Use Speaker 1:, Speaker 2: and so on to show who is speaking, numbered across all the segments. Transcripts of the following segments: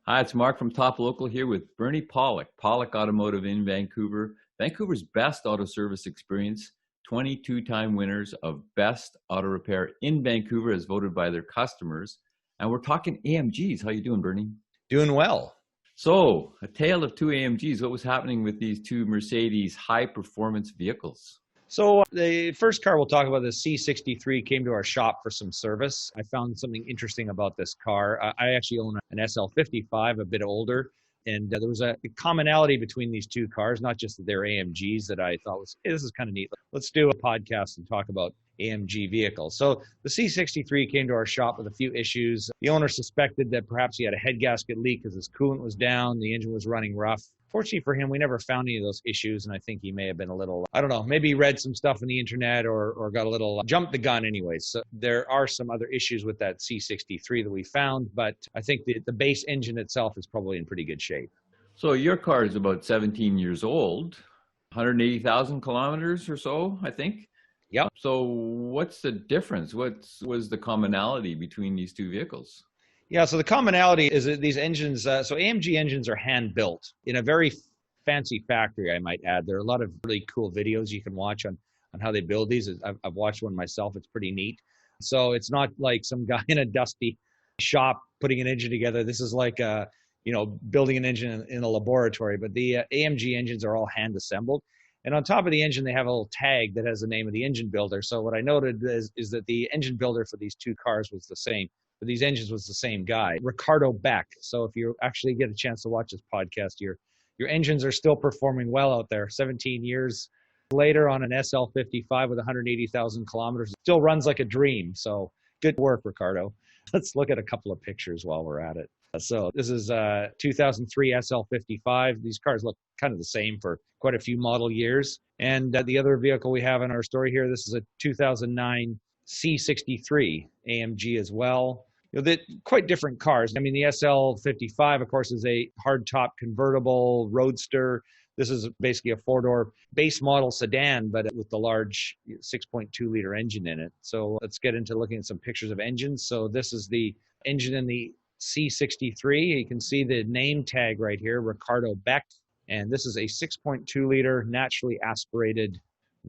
Speaker 1: Hi, it's Mark from Top Local here with Bernie Pawlik, Pawlik Automotive in Vancouver, Vancouver's best auto service experience, 22-time winners of Best Auto Repair in Vancouver as voted by their customers. And we're talking AMGs. How you doing, Bernie?
Speaker 2: Doing well.
Speaker 1: So, a tale of two AMGs. What was happening with these two Mercedes high-performance vehicles?
Speaker 2: So the first car we'll talk about, the C63, came to our shop for some service. I found something interesting about this car. I actually own an SL55, a bit older, and there was a commonality between these two cars, not just that they're AMGs, that I thought was, hey, this is kind of neat. Let's do a podcast and talk about AMG vehicles. So the C63 came to our shop with a few issues. The owner suspected that perhaps he had a head gasket leak because his coolant was down, the engine was running rough. Fortunately for him, we never found any of those issues, and I think he may have been a little, I don't know, maybe he read some stuff on the internet or got a little, jumped the gun anyways. So there are some other issues with that C63 that we found, but I think the base engine itself is probably in pretty good shape.
Speaker 1: So your car is about 17 years old, 180,000 kilometers or so, I think.
Speaker 2: Yep.
Speaker 1: So what's the difference? What was the commonality between these two vehicles?
Speaker 2: Yeah, so the commonality is that these engines, so AMG engines are hand-built in a very fancy factory, I might add. There are a lot of really cool videos you can watch on how they build these. I've watched one myself. It's pretty neat. So it's not like some guy in a dusty shop putting an engine together. This is like, building an engine in a laboratory. But the AMG engines are all hand-assembled. And on top of the engine, they have a little tag that has the name of the engine builder. So what I noted is that the engine builder for these two cars was the same. For these engines was the same guy, Ricardo Beck. So if you actually get a chance to watch this podcast, your engines are still performing well out there. 17 years later on an SL55 with 180,000 kilometers, it still runs like a dream. So good work, Ricardo. Let's look at a couple of pictures while we're at it. So this is a 2003 SL55. These cars look kind of the same for quite a few model years. And the other vehicle we have in our story here, this is a 2009 C63 AMG as well. They're quite different cars. I mean, the SL55, of course, is a hardtop convertible roadster. This is basically a four-door base model sedan, but with the large 6.2-liter engine in it. So let's get into looking at some pictures of engines. So this is the engine in the C63. You can see the name tag right here, Ricardo Beck. And this is a 6.2-liter naturally aspirated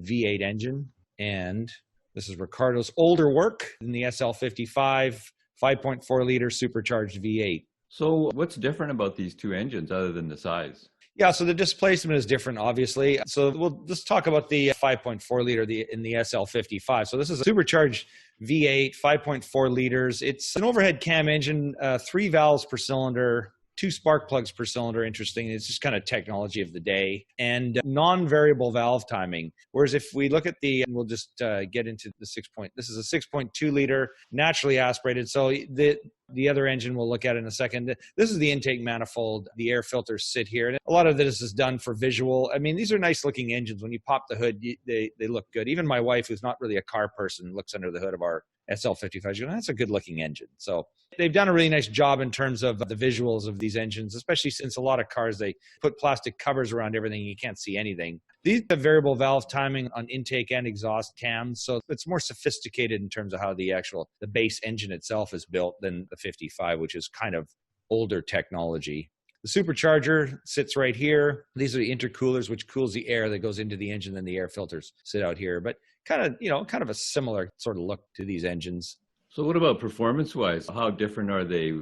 Speaker 2: V8 engine. And this is Ricardo's older work in the SL55. 5.4-liter supercharged V8.
Speaker 1: So what's different about these two engines other than the size?
Speaker 2: Yeah, so the displacement is different, obviously. So let's talk about the 5.4-liter in the SL55. So this is a supercharged V8, 5.4 liters. It's an overhead cam engine, 3 valves per cylinder, 2 spark plugs per cylinder. Interesting. It's just kind of technology of the day, and non-variable valve timing. Whereas if we look at and we'll just get into the this is a 6.2-liter naturally aspirated. So the other engine we'll look at in a second. This is the intake manifold. The air filters sit here. And a lot of this is done for visual. I mean, these are nice looking engines. When you pop the hood, they look good. Even my wife, who's not really a car person, looks under the hood of our SL55. She goes, that's a good looking engine. So they've done a really nice job in terms of the visuals of these engines, especially since a lot of cars, they put plastic covers around everything. You can't see anything. These have variable valve timing on intake and exhaust cams. So it's more sophisticated in terms of how the base engine itself is built than the 55, which is kind of older technology. The supercharger sits right here. These are the intercoolers, which cools the air that goes into the engine, and the air filters sit out here. But kind of a similar sort of look to these engines.
Speaker 1: So what about performance-wise? How different are they?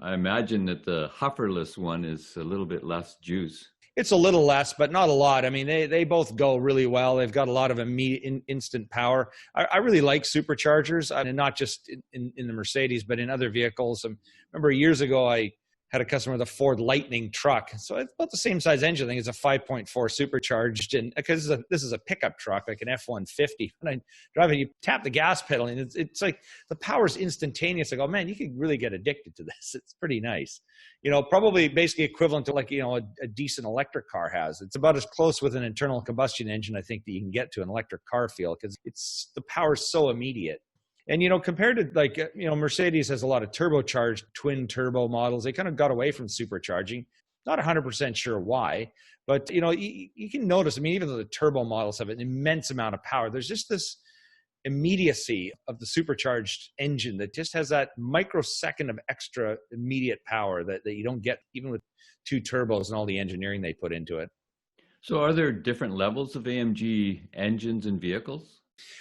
Speaker 1: I imagine that the hufferless one is a little bit less juice.
Speaker 2: It's a little less, but not a lot. I mean, they both go really well. They've got a lot of immediate instant power. I really like superchargers, and not just in the Mercedes, but in other vehicles. I remember years ago, I had a customer with a Ford Lightning truck. So it's about the same size engine. I think it's a 5.4 supercharged. And because this is a pickup truck, like an F-150. When I drive it, you tap the gas pedal, and it's like the power's instantaneous. I go, man, you could really get addicted to this. It's pretty nice. Probably basically equivalent to like, a decent electric car has. It's about as close with an internal combustion engine, I think, that you can get to an electric car feel, because the power's so immediate. And, compared to like, Mercedes has a lot of turbocharged twin turbo models. They kind of got away from supercharging. Not 100% sure why, but, you can notice, I mean, even though the turbo models have an immense amount of power, there's just this immediacy of the supercharged engine that just has that microsecond of extra immediate power that you don't get even with two turbos and all the engineering they put into it.
Speaker 1: So are there different levels of AMG engines and vehicles?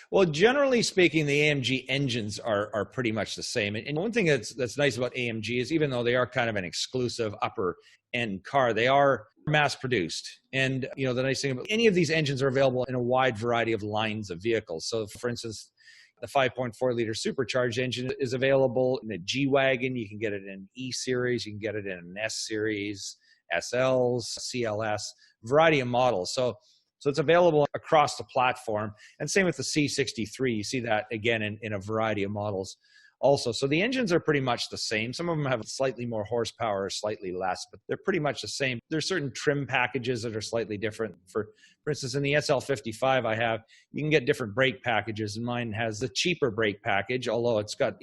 Speaker 2: Well, generally speaking, the AMG engines are pretty much the same. And one thing that's nice about AMG is even though they are kind of an exclusive upper end car, they are mass produced. And the nice thing about any of these engines are available in a wide variety of lines of vehicles. So for instance, the 5.4 liter supercharged engine is available in a G-Wagon. You can get it in an E series. You can get it in an S series, SLs, CLS, variety of models. So it's available across the platform. And same with the C63. You see that again in a variety of models also. So the engines are pretty much the same. Some of them have slightly more horsepower or slightly less, but they're pretty much the same. There's certain trim packages that are slightly different. For instance, in the SL55 you can get different brake packages, and mine has the cheaper brake package, although it's got,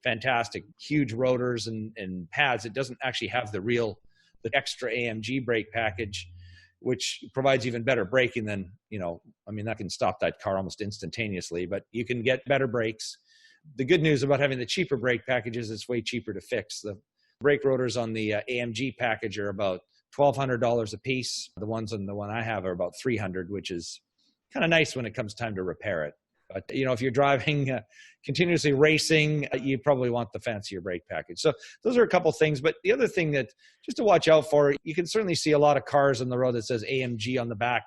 Speaker 2: fantastic huge rotors and pads. It doesn't actually have the extra AMG brake package, which provides even better braking than, that can stop that car almost instantaneously, but you can get better brakes. The good news about having the cheaper brake package is it's way cheaper to fix. The brake rotors on the AMG package are about $1,200 a piece. The ones on the one I have are about $300, which is kind of nice when it comes time to repair it. But, if you're driving, continuously racing, you probably want the fancier brake package. So those are a couple things. But the other thing that just to watch out for, you can certainly see a lot of cars on the road that says AMG on the back.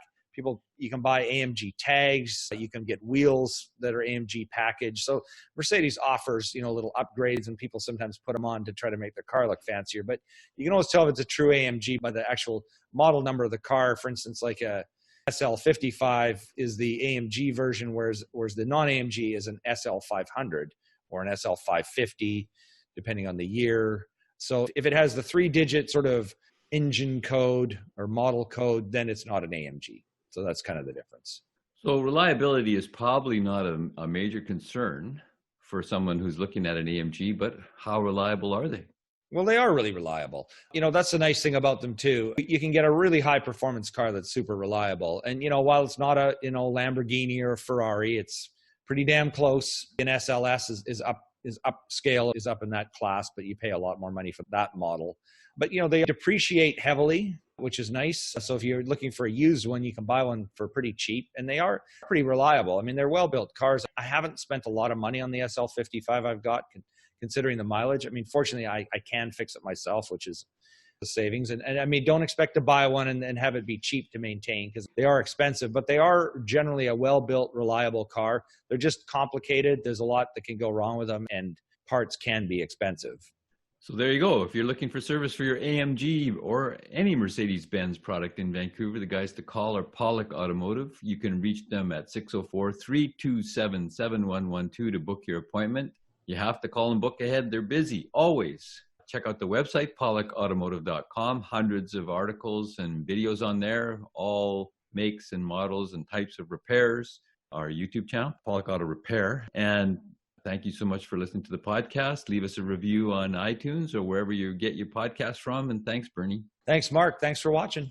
Speaker 2: You can buy AMG tags. You can get wheels that are AMG packaged. So Mercedes offers, little upgrades, and people sometimes put them on to try to make the car look fancier. But you can always tell if it's a true AMG by the actual model number of the car. For instance, like a SL55 is the AMG version, whereas the non-AMG is an SL500 or an SL550, depending on the year. So if it has the 3-digit sort of engine code or model code, then it's not an AMG. So that's kind of the difference.
Speaker 1: So reliability is probably not a major concern for someone who's looking at an AMG, but how reliable are they?
Speaker 2: Well, they are really reliable. That's the nice thing about them too. You can get a really high performance car that's super reliable. And, while it's not a, Lamborghini or Ferrari, it's pretty damn close. An SLS is upscale, is up in that class, but you pay a lot more money for that model. But, they depreciate heavily, which is nice. So if you're looking for a used one, you can buy one for pretty cheap, and they are pretty reliable. I mean, they're well-built cars. I haven't spent a lot of money on the SL55 I've got, considering the mileage. I mean, fortunately, I can fix it myself, which is the savings. And I mean, don't expect to buy one and have it be cheap to maintain, because they are expensive, but they are generally a well-built, reliable car. They're just complicated. There's a lot that can go wrong with them, and parts can be expensive.
Speaker 1: So there you go. If you're looking for service for your AMG or any Mercedes-Benz product in Vancouver, the guys to call are Pawlik Automotive. You can reach them at 604-327-7112 to book your appointment. You have to call and book ahead. They're busy, always. Check out the website, pawlikautomotive.com. Hundreds of articles and videos on there, all makes and models and types of repairs. Our YouTube channel, Pawlik Auto Repair. And thank you so much for listening to the podcast. Leave us a review on iTunes or wherever you get your podcast from. And thanks, Bernie.
Speaker 2: Thanks, Mark. Thanks for watching.